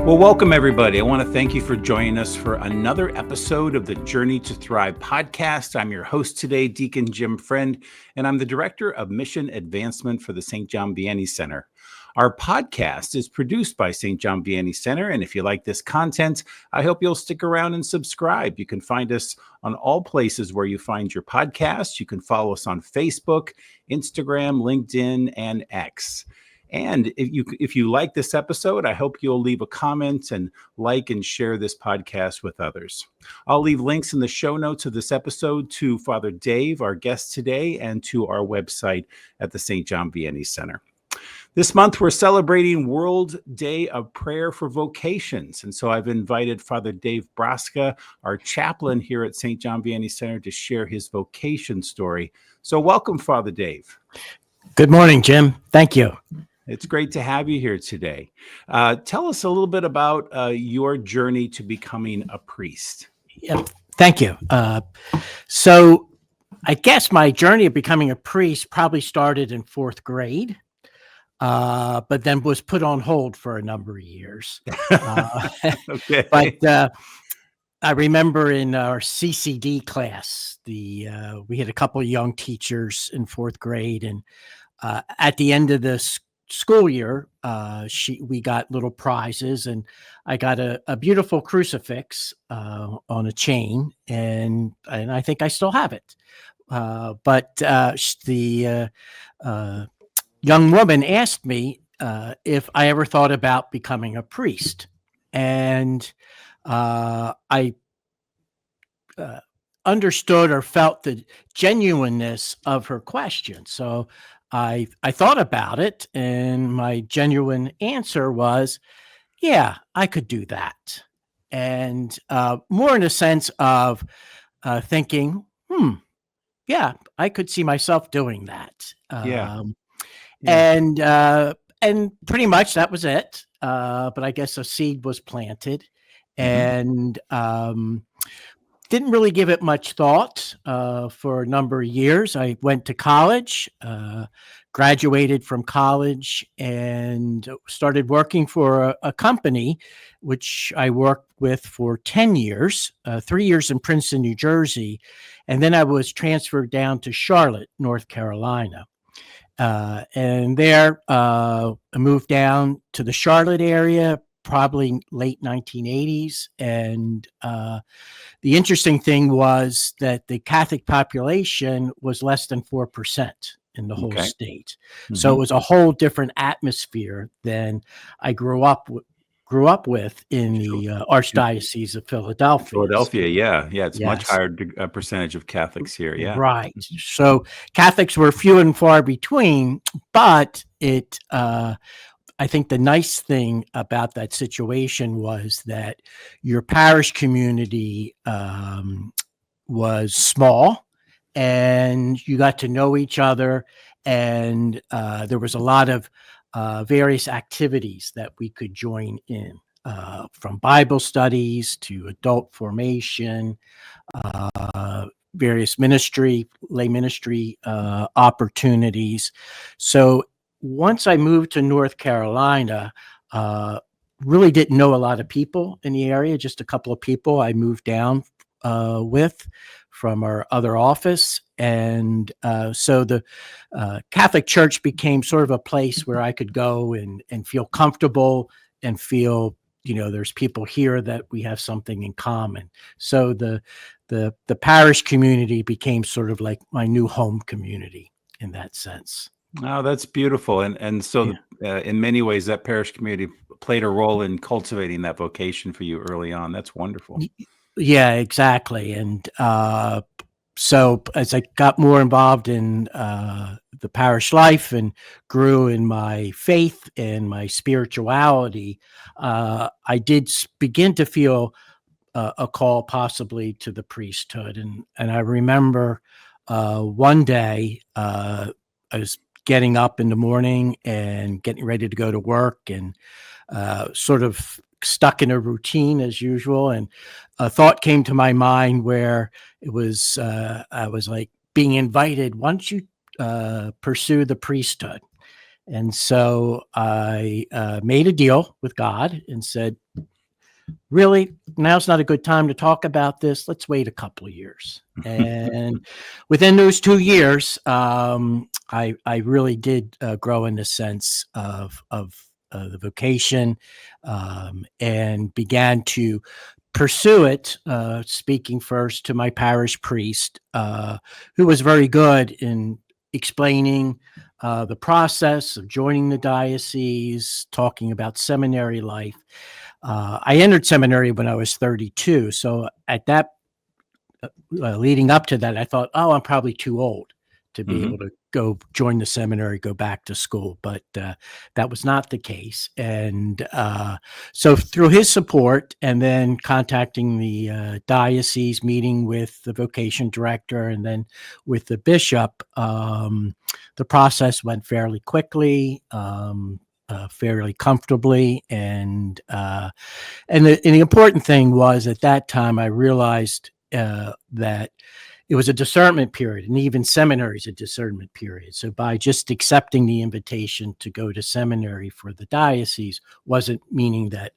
Well, welcome everybody. I want to thank you for joining us for another episode of the Journey to Thrive podcast. I'm your host today, Deacon Jim Friend, and I'm the Director of Mission Advancement for the St. John Vianney Center. Our podcast is produced by St. John Vianney Center, and if you like this content, I hope you'll stick around and subscribe. You can find us on all places where you find your podcasts. You can follow us on Facebook, Instagram, LinkedIn, and X. And if you like this episode, I hope you'll leave a comment and like and share this podcast with others. I'll leave links in the show notes of this episode to Father Dave, our guest today, and to our website at the St. John Vianney Center. This month, we're celebrating World Day of Prayer for Vocations. And so I've invited Father Dave Brzoska, our chaplain here at St. John Vianney Center, to share his vocation story. So welcome, Father Dave. Good morning, Jim. Thank you. It's great to have you here today. Tell us a little bit about your journey to becoming a priest. Yeah, thank you. So I guess my journey of becoming a priest probably started in fourth grade, but then was put on hold for a number of years. Okay. But I remember in our CCD class, we had a couple of young teachers in fourth grade, and at the end of this school year, we got little prizes, and I got a beautiful crucifix on a chain, and I think I still have it. But the young woman asked me if I ever thought about becoming a priest, and I understood or felt the genuineness of her question. So I thought about it, and my genuine answer was, yeah, I could do that. And more in a sense of thinking, yeah, I could see myself doing that. Yeah. And pretty much that was it. But I guess a seed was planted, and didn't really give it much thought for a number of years. I went to college, graduated from college, and started working for a company, which I worked with for 10 years, 3 years in Princeton, New Jersey. And then I was transferred down to Charlotte, North Carolina. And there I moved down to the Charlotte area, probably late 1980s. And the interesting thing was that the Catholic population was less than 4% in the whole state. So it was a whole different atmosphere than I grew up with in the Archdiocese of Philadelphia. Yeah. It's much higher percentage of Catholics here. Yeah. Right. So Catholics were few and far between, but I think the nice thing about that situation was that your parish community was small, and you got to know each other, and there was a lot of various activities that we could join in, from Bible studies to adult formation, various lay ministry opportunities. So once I moved to North Carolina, really didn't know a lot of people in the area, just a couple of people I moved down with from our other office. And so the Catholic Church became sort of a place where I could go and feel comfortable and feel, there's people here that we have something in common. So the parish community became sort of like my new home community in that sense. Oh, that's beautiful. And so in many ways, that parish community played a role in cultivating that vocation for you early on. That's wonderful. Yeah, exactly. And so as I got more involved in the parish life and grew in my faith and my spirituality, I did begin to feel a call possibly to the priesthood. And I remember one day I was getting up in the morning and getting ready to go to work, and sort of stuck in a routine as usual. And a thought came to my mind where it was, I was like being invited, why don't you pursue the priesthood? And so I made a deal with God and said, really, now's not a good time to talk about this. Let's wait a couple of years. And within those 2 years, I really did grow in the sense of the vocation, and began to pursue it, speaking first to my parish priest, who was very good in explaining the process of joining the diocese, talking about seminary life. I entered seminary when I was 32. So at that, leading up to that, I thought, oh, I'm probably too old to be able to go join the seminary, go back to school. But that was not the case. And so through his support and then contacting the diocese, meeting with the vocation director and then with the bishop, the process went fairly quickly. Fairly comfortably, and the important thing was at that time I realized that it was a discernment period, and even seminary is a discernment period. So by just accepting the invitation to go to seminary for the diocese wasn't meaning that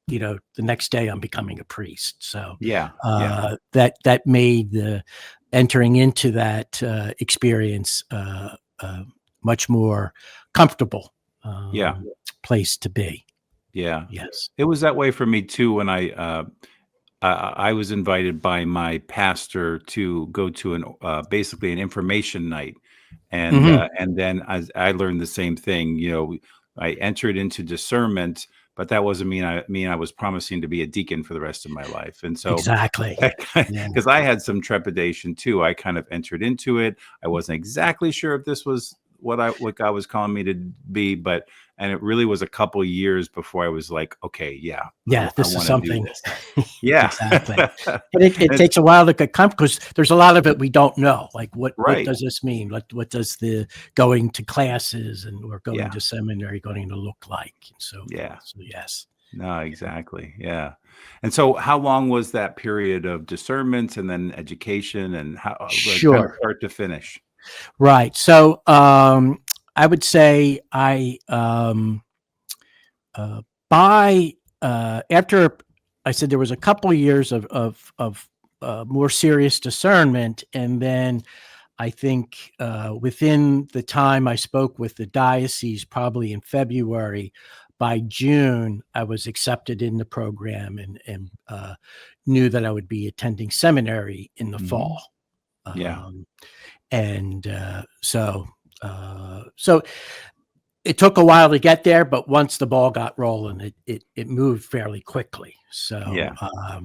the next day I'm becoming a priest. So that made the entering into that experience much more comfortable. Place to be. Yeah. Yes. It was that way for me too when I was invited by my pastor to go to basically an information night, and then I learned the same thing. I entered into discernment, but that wasn't mean I was promising to be a deacon for the rest of my life. And so exactly, because I had some trepidation too, I kind of entered into it. I wasn't exactly sure if this was what God was calling me to be, and it really was a couple of years before I was like, okay, this is something. This. Yeah, exactly. And it takes a while to get comfortable because there's a lot of it we don't know. Like what does this mean? What does the going to classes or going to seminary going to look like? And so yes. No, exactly. Yeah. And so how long was that period of discernment and then education, and how kind of start to finish? Right. So I would say after I said there was a couple of years of more serious discernment, and then I think within the time I spoke with the diocese, probably in February, by June I was accepted in the program and knew that I would be attending seminary in the fall. So it took a while to get there, but once the ball got rolling, it moved fairly quickly. So,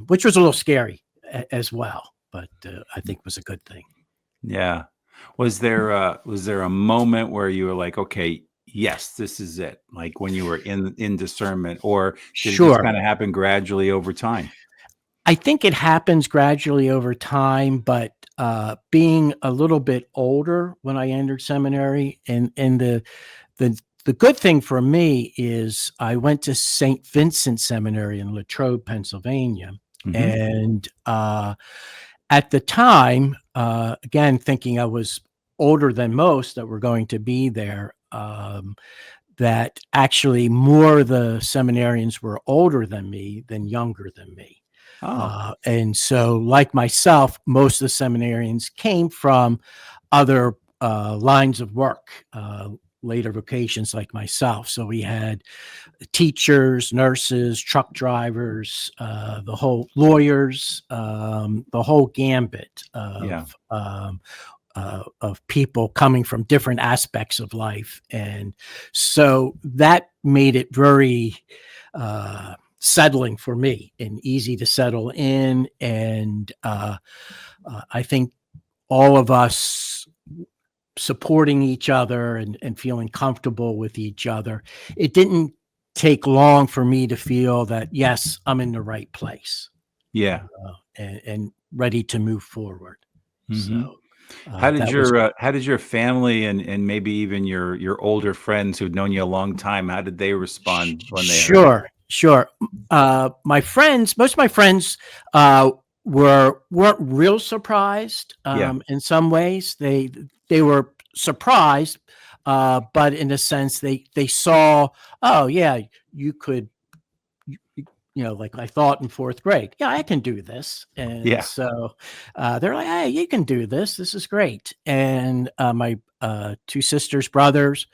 which was a little scary as well, but I think was a good thing. Yeah. Was there a moment where you were like, okay, yes, this is it? Like when you were in discernment, or did it just kind of happen gradually over time? I think it happens gradually over time, but being a little bit older when I entered seminary, and the good thing for me is I went to St. Vincent Seminary in Latrobe, Pennsylvania, and at the time, again thinking I was older than most that were going to be there, that actually more of the seminarians were older than me than younger than me. And so, like myself, most of the seminarians came from other lines of work, later vocations like myself. So we had teachers, nurses, truck drivers, the whole lawyers, the whole gambit of people coming from different aspects of life. And so that made it very settling for me and easy to settle in. And I think all of us supporting each other and feeling comfortable with each other, it didn't take long for me to feel that, yes, I'm in the right place. And ready to move forward. So how did your family and maybe even your older friends who'd known you a long time, how did they respond when they heard? Sure. My friends, most of my friends weren't real surprised. In some ways, they were surprised, but in a sense, they saw, oh yeah, you could like I thought in fourth grade, yeah, I can do this. And Yeah. so they're like, hey, you can do this. This is great. And my two sisters, brothers,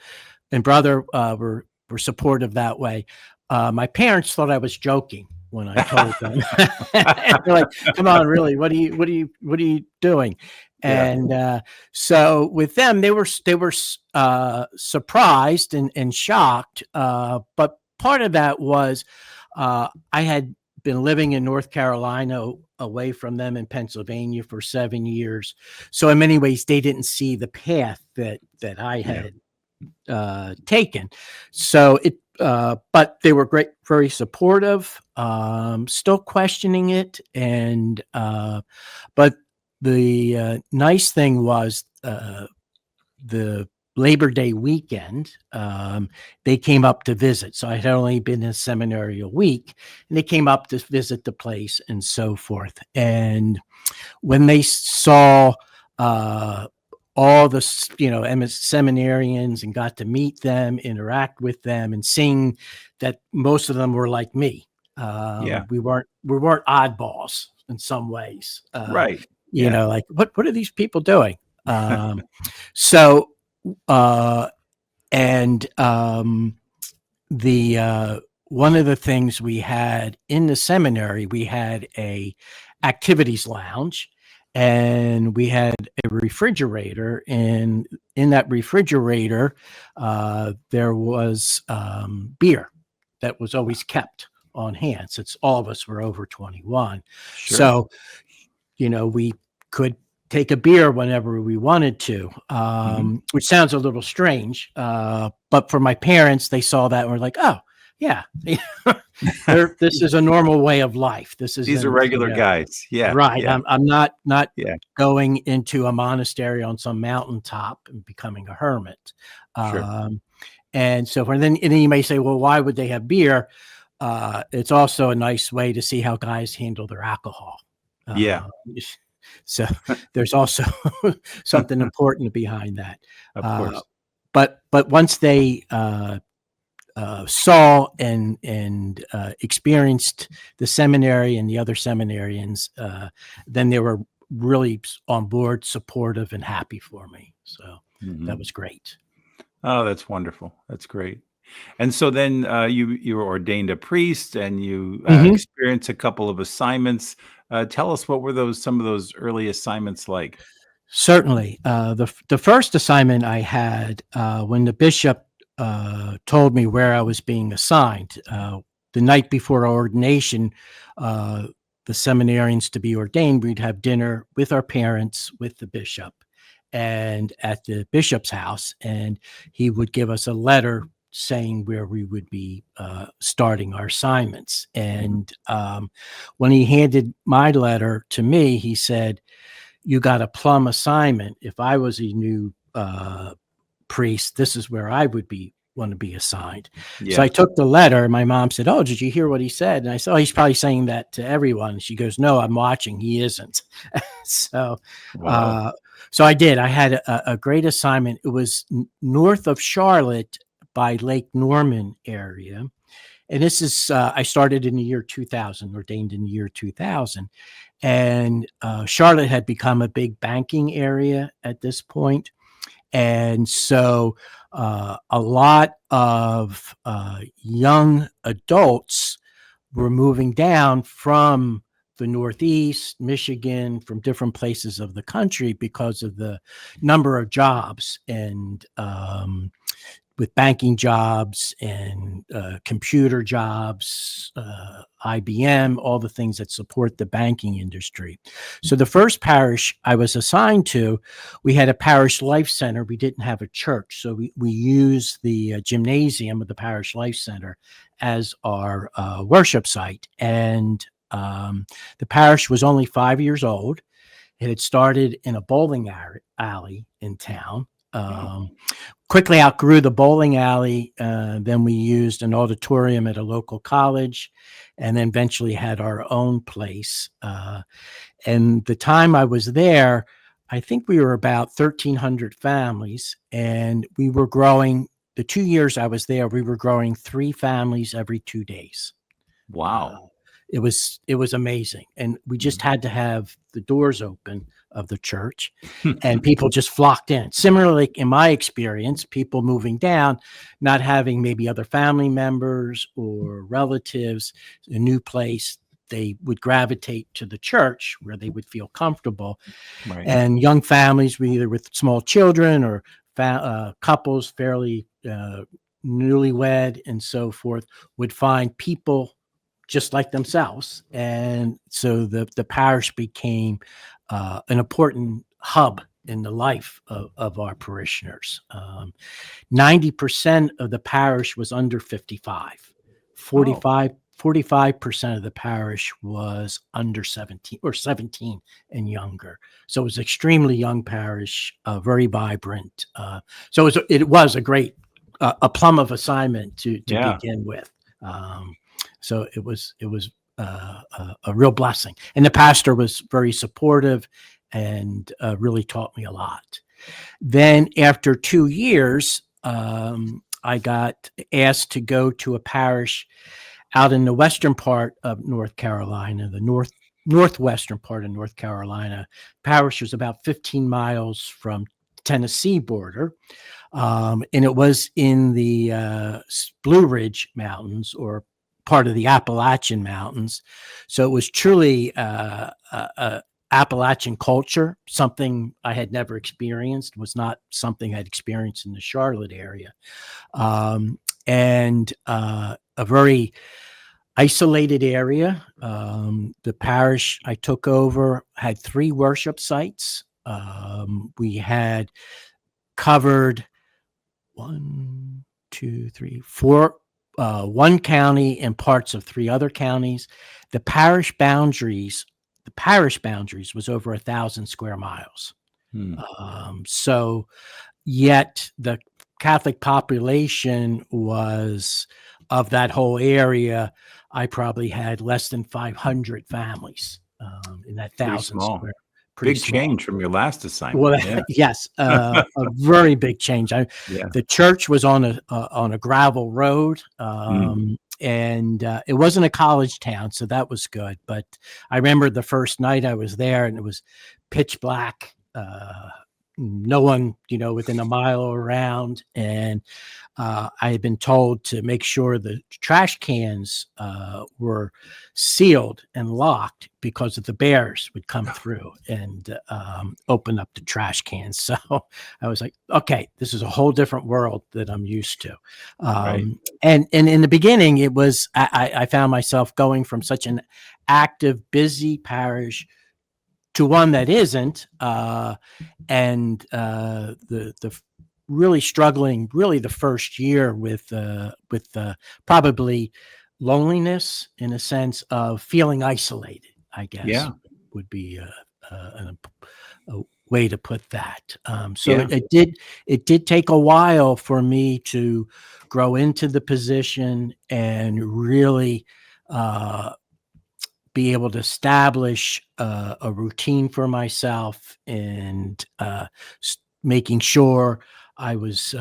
and brother were supportive that way. My parents thought I was joking when I told them. They're like, "Come on, really? What are you doing?" Yeah. And so with them, they were surprised and shocked. But part of that was I had been living in North Carolina away from them in Pennsylvania for 7 years. So in many ways, they didn't see the path that I had taken. So but they were great, very supportive, still questioning it. And, but the nice thing was the Labor Day weekend, they came up to visit. So I had only been in seminary a week, and they came up to visit the place and so forth. And when they saw all the seminarians and got to meet them, interact with them, and seeing that most of them were like me, Yeah. we weren't oddballs in some ways. Right. Yeah. Like what are these people doing? So and the one of the things we had in the seminary, we had a activities lounge, and we had a refrigerator, and in that refrigerator there was beer that was always kept on hand, since all of us were over 21. Sure. So we could take a beer whenever we wanted to, which sounds a little strange. But for my parents, they saw that and were like, oh, yeah, this is a normal way of life. These are regular guys. Yeah. Right. Yeah. I'm not Yeah. going into a monastery on some mountaintop and becoming a hermit. Sure. And so and then you may say, well, why would they have beer? It's also a nice way to see how guys handle their alcohol. Yeah. So there's also something important behind that. Of course. But once they saw and experienced the seminary and the other seminarians, then they were really on board, supportive, and happy for me. So that was great. Oh, that's wonderful. That's great. And so then you were ordained a priest, and you experienced a couple of assignments. Tell us, what were some of those early assignments like? Certainly. The first assignment I had, when the bishop told me where I was being assigned, the night before ordination, the seminarians to be ordained, we'd have dinner with our parents, with the bishop, and at the bishop's house, and he would give us a letter saying where we would be starting our assignments. And when he handed my letter to me, he said, you got a plum assignment. If I was a new priest, this is where I would want to be assigned. Yeah. So I took the letter, and my mom said, oh, did you hear what he said? And I said, oh, he's probably saying that to everyone. She goes, no, I'm watching. He isn't. So, Wow. so I did. I had a great assignment. It was north of Charlotte by Lake Norman area. And this is, I started in the year 2000, ordained in the year 2000. And Charlotte had become a big banking area at this point. And so a lot of young adults were moving down from the Northeast, Michigan, from different places of the country because of the number of jobs, and with banking jobs and computer jobs, IBM, all the things that support the banking industry. So the first parish I was assigned to, we had a parish life center. We didn't have a church. So we used the gymnasium of the parish life center as our worship site. And the parish was only 5 years old. It had started in a bowling alley in town. Quickly outgrew the bowling alley. Then we used an auditorium at a local college, and then eventually had our own place. And the time I was there, I think we were about 1,300 families, and we were growing. The 2 years I was there, we were growing 3 families every 2 days. Wow. It was amazing, and we just had to have the doors open of the church, and people just flocked in. Similarly, in my experience, people moving down, not having maybe other family members or relatives, a new place, they would gravitate to the church where they would feel comfortable. Right. And young families, either with small children or couples fairly newlywed and so forth, would find people just like themselves. And so the parish became an important hub in the life of our parishioners. 90% of the parish was under 55. 45% of the parish was under 17 or 17 and younger. So it was extremely young parish, very vibrant. So it was a great, a plum of assignment to begin with. So it was a real blessing, and the pastor was very supportive and really taught me a lot. Then after 2 years, I got asked to go to a parish out in the western part of North Carolina, the northwestern part of North Carolina. Parish was about 15 miles from Tennessee border. And it was in the Blue Ridge Mountains, or part of the Appalachian Mountains. So it was truly Appalachian culture, something I had never experienced, was not something I'd experienced in the Charlotte area. And a very isolated area. The parish I took over had 3 worship sites. We had covered 1, 2, 3, 4, one county and parts of 3 other counties. The parish boundaries was over 1,000 square miles. So yet the Catholic population was, of that whole area, I probably had less than 500 families in that 1,000 square. Big change from your last assignment. Well, yes, a very big change. The church was on a gravel road, and it wasn't a college town, so that was good. But I remember the first night I was there, and it was pitch black. No one, within a mile around, and I had been told to make sure the trash cans were sealed and locked, because if the bears would come through and open up the trash cans. So I was like, okay, this is a whole different world that I'm used to. And in the beginning, it was I found myself going from such an active, busy parish to one that isn't, and the really struggling, really the first year with probably loneliness, in a sense of feeling isolated, I guess, would be a way to put that. It did take a while for me to grow into the position and really be able to establish a routine for myself, and making sure I was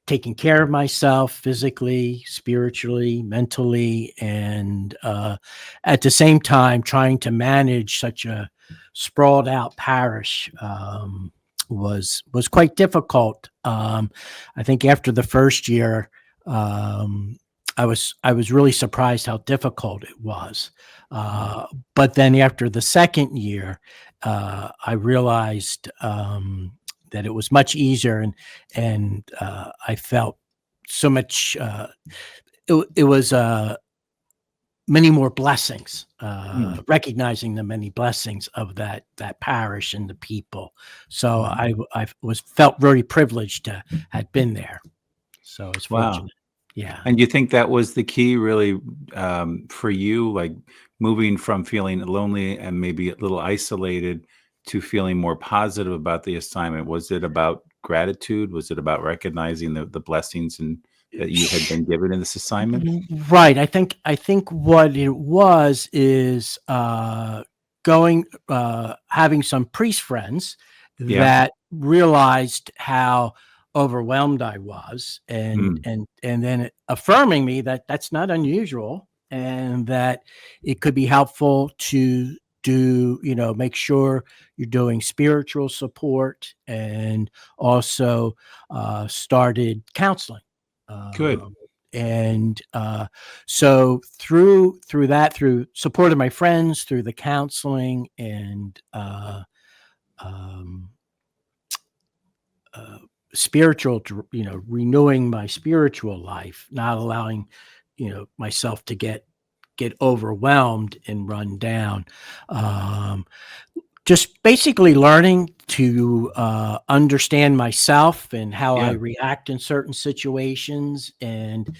taking care of myself physically, spiritually, mentally, and at the same time trying to manage such a sprawled out parish was quite difficult. I think after the first year, I was really surprised how difficult it was. But then after the second year, I realized that it was much easier, and I felt so much. It was many more blessings, recognizing the many blessings of that parish and the people. So I felt very privileged to have been there. So it's fortunate. Yeah. And you think that was the key, really, for you, like moving from feeling lonely and maybe a little isolated to feeling more positive about the assignment? Was it about gratitude? Was it about recognizing the blessings that you had been given in this assignment? Right. I think what it was is having some priest friends that realized how overwhelmed I was, and then affirming me that that's not unusual. and that it could be helpful to make sure you're doing spiritual support, and also started counseling. Good. And so through that, through support of my friends, through the counseling, and um, spiritual, renewing my spiritual life, not allowing, myself to get overwhelmed and run down. Um, just basically learning to understand myself and how I Yeah. react in certain situations, and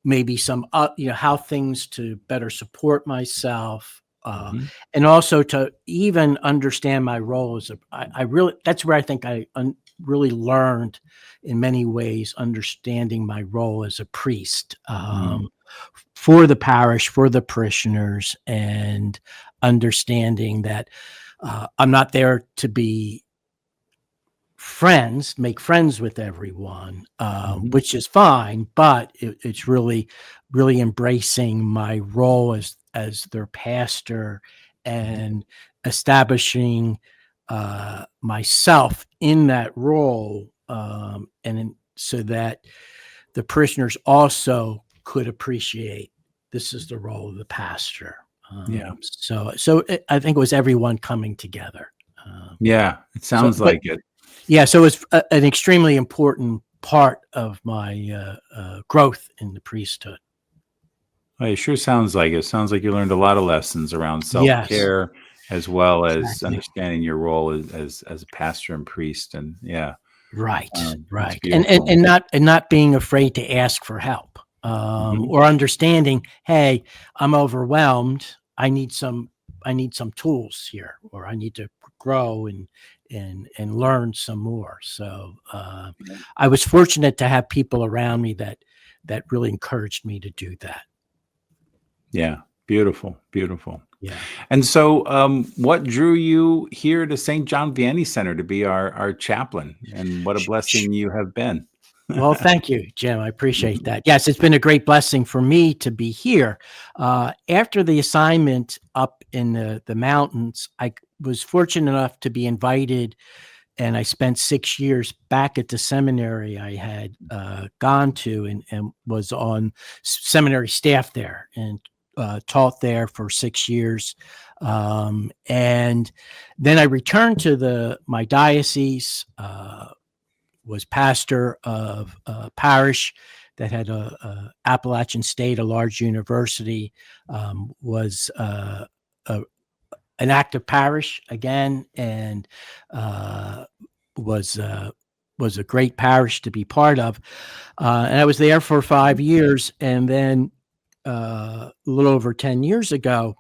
maybe some, how things to better support myself. Mhm. And also to even understand my role as I really, that's where I think I really learned in many ways, understanding my role as a priest, Mm. for the parish, for the parishioners, and understanding that I'm not there to be make friends with everyone, Mhm. which is fine, but it's really, really embracing my role as their pastor, and establishing myself in that role, so that the parishioners also could appreciate this is the role of the pastor. Yeah. I think it was everyone coming together. Um, Yeah. It so, sounds but like it. yeah, so it's an extremely important part of my growth in the priesthood. Well, it sure sounds like it. Sounds like you learned a lot of lessons around Yes, self-care as well as exactly. understanding your role as a pastor and priest. And yeah, Right, that's right, and beautiful. not being afraid to ask for help, Mhm. or understanding, hey, I'm overwhelmed. I need some tools here, or I need to grow and learn some more. So Yeah. I was fortunate to have people around me that really encouraged me to do that. Yeah. Beautiful. Beautiful. Yeah. And so, what drew you here to St. John Vianney Center to be our chaplain? And what a blessing you have been. Well, thank you, Jim. I appreciate Mhm. that. Yes, it's been a great blessing for me to be here. After the assignment up in the mountains, I was fortunate enough to be invited, and I spent 6 years back at the seminary I had gone to, and was on seminary staff there, and taught there for 6 years. And then I returned to my diocese. Was pastor of a parish that had a Appalachian State, a large university, was a, an active parish again, and uh, was uh, was a great parish to be part of. And I was there for 5 years, and then a little over 10 years ago,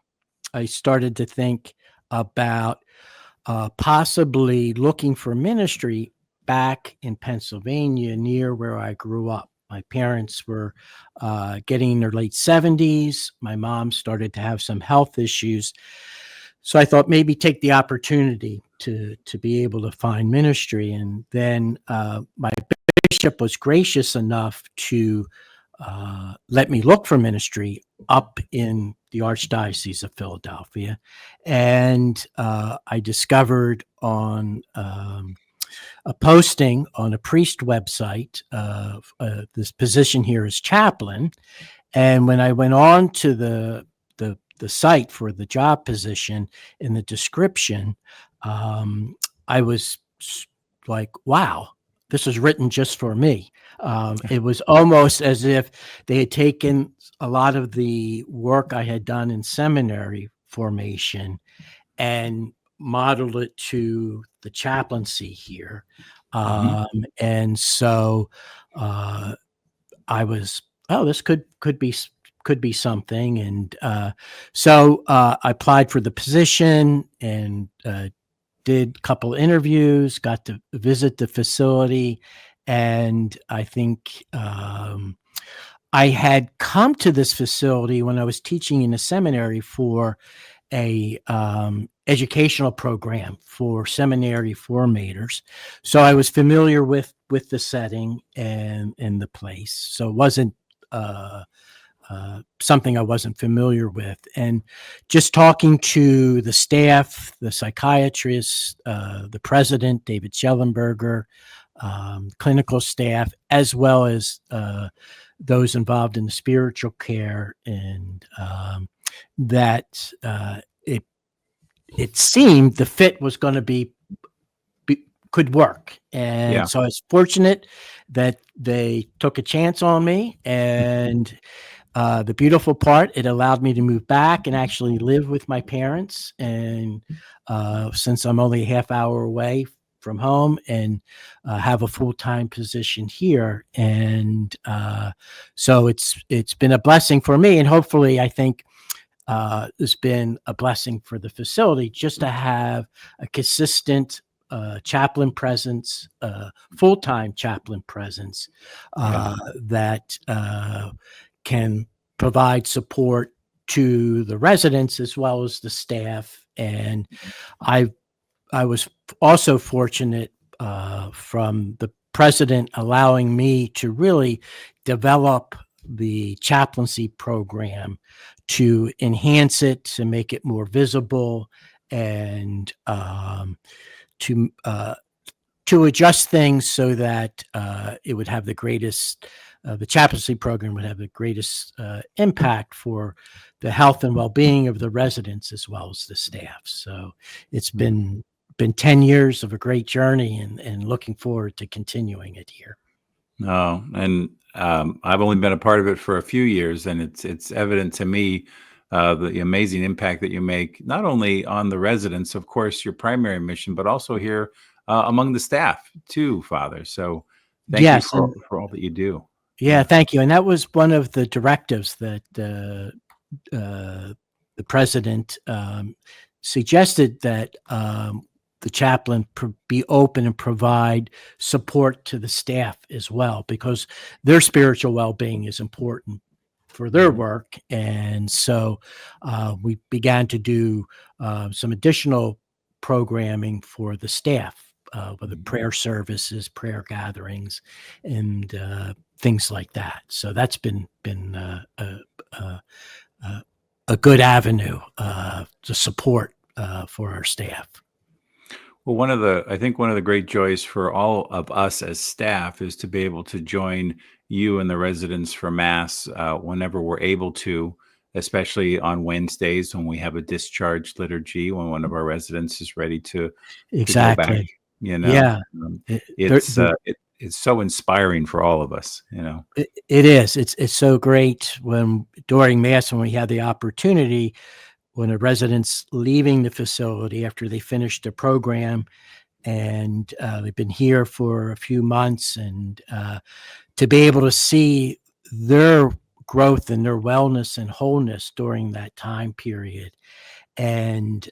I started to think about possibly looking for ministry back in Pennsylvania, near where I grew up. My parents were getting in their late 70s. My mom started to have some health issues. So I thought maybe take the opportunity to be able to find ministry. And then my bishop was gracious enough to let me look for ministry up in the Archdiocese of Philadelphia. And I discovered on a posting on a priest website of this position here as chaplain. And when I went on to the site for the job position, in the description, I was like, wow, this was written just for me. It was almost as if they had taken a lot of the work I had done in seminary formation and modeled it to the chaplaincy here. Mhm. And so uh, I was, oh, this could be something. And so I applied for the position, and did a couple interviews, got to visit the facility, and I think I had come to this facility when I was teaching in a seminary for a educational program for seminary formators. So I was familiar with the setting and the place. So it wasn't something I wasn't familiar with. And just talking to the staff, the psychiatrist, the president, David Schellenberger, clinical staff, as well as those involved in the spiritual care, and that it seemed the fit was going to be could work. And so I was fortunate that they took a chance on me. And the beautiful part, it allowed me to move back and actually live with my parents. And since I'm only a half hour away from home, and have a full-time position here. And so it's been a blessing for me. And hopefully, I think it's been a blessing for the facility just to have a consistent chaplain presence, full-time chaplain presence that can provide support to the residents as well as the staff. And I was also fortunate from the president allowing me to really develop the chaplaincy program, to enhance it, to make it more visible, and to adjust things so that it would have the greatest, the chaplaincy program would have the greatest impact for the health and well-being of the residents as well as the staff. So it's been 10 years of a great journey, and looking forward to continuing it here. Oh, and I've only been a part of it for a few years, and it's evident to me the amazing impact that you make, not only on the residents, of course, your primary mission, but also here among the staff too, Father. So thank you for all that you do. Yeah, thank you. And that was one of the directives that the president suggested, that the chaplain be open and provide support to the staff as well, because their spiritual well-being is important for their work. And so we began to do some additional programming for the staff, whether prayer services, prayer gatherings, and things like that. So that's been a good avenue to support for our staff. Well, I think one of the great joys for all of us as staff is to be able to join you and the residents for Mass whenever we're able to, especially on Wednesdays when we have a discharge liturgy, when one of our residents is ready to go back. Yeah. It's so inspiring for all of us. It is. It's so great when during Mass, when we have the opportunity, when a resident's leaving the facility after they finish the program, and they've been here for a few months, and to be able to see their growth and their wellness and wholeness during that time period. And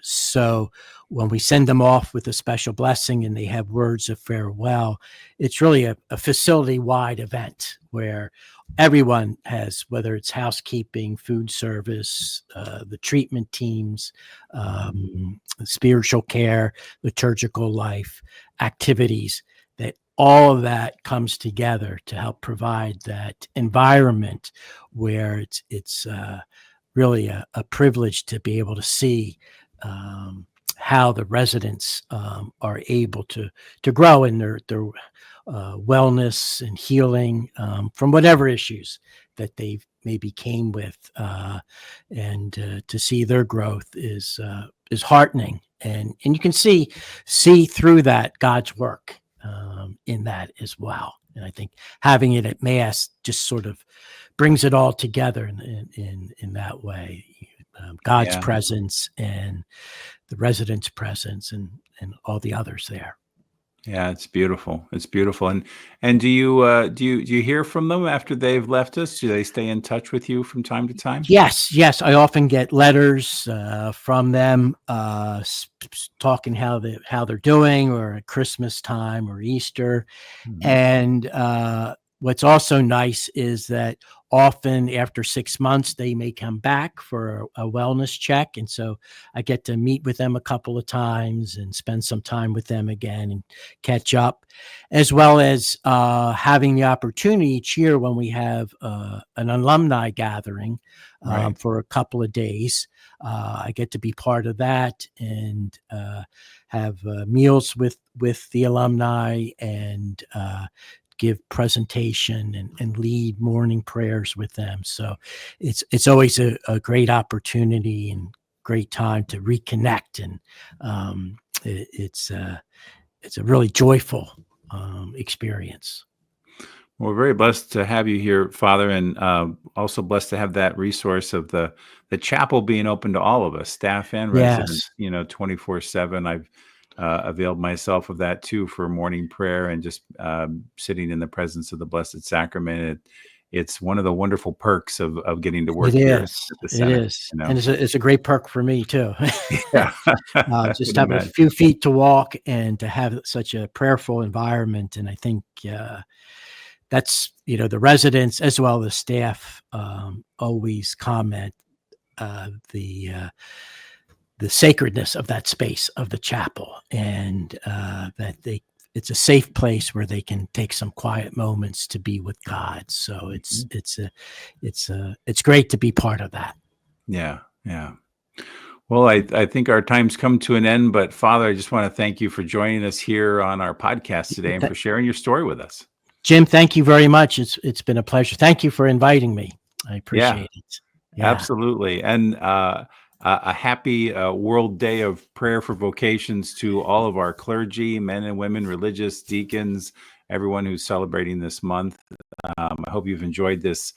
so when we send them off with a special blessing and they have words of farewell, it's really a facility-wide event where everyone has, whether it's housekeeping, food service, the treatment teams, spiritual care, liturgical life, activities, that all of that comes together to help provide that environment where it's really a privilege to be able to see how the residents are able to grow in their wellness and healing from whatever issues that they maybe came with, and to see their growth is heartening, and you can see through that God's work in that as well. And I think having it at Mass just sort of brings it all together in that way. God's presence and the residents' presence, and all the others there. Yeah, it's beautiful. It's beautiful. And do you hear from them after they've left us? Do they stay in touch with you from time to time? Yes. I often get letters from them talking how they're doing, or at Christmas time or Easter. And what's also nice is that often after 6 months, they may come back for a wellness check. And so I get to meet with them a couple of times and spend some time with them again and catch up, as well as having the opportunity each year when we have an alumni gathering Right. for a couple of days. I get to be part of that and have meals with the alumni and give presentation and lead morning prayers with them. So it's always a great opportunity and great time to reconnect. And it's a really joyful experience. We're very blessed to have you here, Father, and also blessed to have that resource of the chapel being open to all of us, staff and residents, Yes, 24/7. I've availed myself of that too for morning prayer and just sitting in the presence of the Blessed Sacrament. It's one of the wonderful perks of getting to it work here is. at the It center. is. And it's a great perk for me too. Yeah, I Just would have a imagine. few feet to walk and to have such a prayerful environment. And I think that's, the residents as well as staff always comment the sacredness of that space of the chapel, and that it's a safe place where they can take some quiet moments to be with God. So it's great to be part of that. Yeah, yeah. Well, I think our time's come to an end, but Father, I just want to thank you for joining us here on our podcast today and Th- for sharing your story with us. Jim, thank you very much. It's been a pleasure. Thank you for inviting me. I Yeah, appreciate it. Yeah. absolutely. And a happy World Day of Prayer for Vocations to all of our clergy, men and women, religious deacons, everyone who's celebrating this month. I hope you've enjoyed this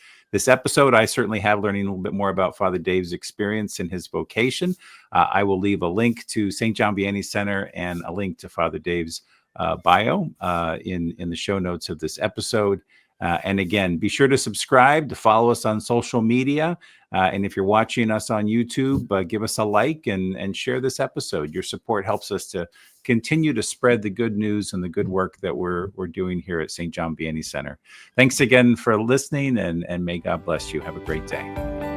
episode. I certainly have, learning a little bit more about Father Dave's experience and his vocation. I will leave a link to St. John Vianney Center and a link to Father Dave's bio in the show notes of this episode. And again, be sure to subscribe, to follow us on social media. And if you're watching us on YouTube, give us a like and share this episode. Your support helps us to continue to spread the good news and the good work that we're doing here at St. John Vianney Center. Thanks again for listening, and may God bless you. Have a great day.